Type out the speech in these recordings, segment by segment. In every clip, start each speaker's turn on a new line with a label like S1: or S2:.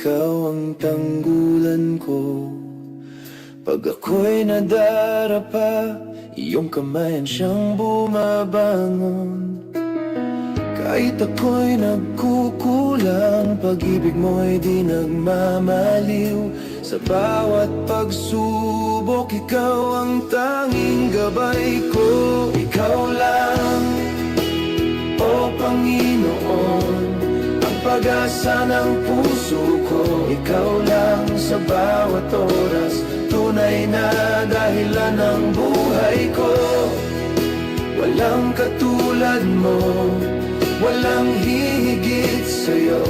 S1: ikaw ang tanggulan ko. Pag ako'y nadarapa, iyong kamayan siyang bumabangon. Kahit ako'y nagkukulang, pag-ibig mo'y di nagmamaliw. Sa bawat pagsubok, ikaw ang tanging gabay ko. Ikaw lang, O Panginoon, ang pag-asa ng puso ko. Ikaw lang sa bawat oras, tunay na dahilan ng buhay ko. Walang katulad mo, walang hihigit sa'yo,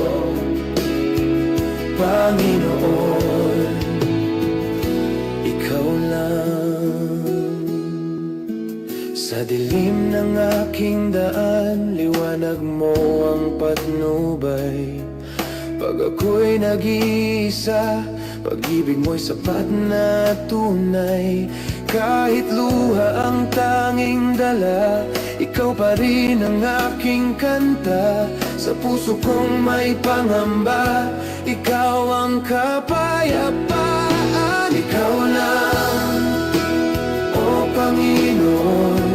S1: Panginoon. Ikaw lang. Sa dilim ng aking daan, liwanag mo ang patnubay. Pag ako'y nag-iisa, pag-ibig mo'y sapat na tunay. Kahit luha ang tanging dala, ikaw pa rin ang aking kanta. Sa puso kong may pangamba, ikaw ang kapayapaan. Ikaw lang, O Panginoon,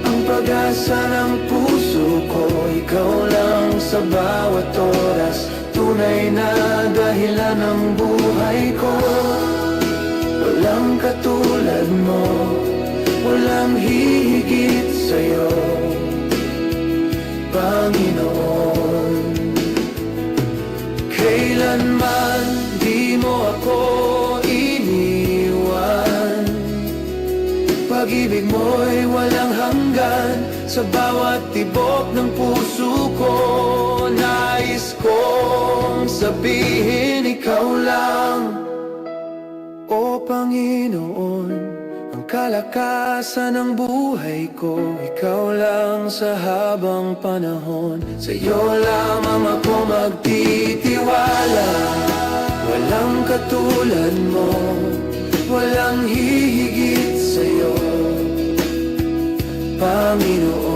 S1: ang pag-asa ng puso ko. Ikaw lang sa bawat oras, tunay na dahilan ng buhay ko. Walang katulad mo, walang hihigit sa'yo, Panginoon. Kailanman di mo ako iniwan. Pag-ibig mo'y walang hanggan. Sa bawat tibok ng puso ko, nais kong sabihin, ikaw lang, O Panginoon, ang kalakasan ng buhay ko. Ikaw lang sa habang panahon, sa'yo lamang ako magtitiwala. Walang katulad mo, walang hihigit sa'yo, Panginoon.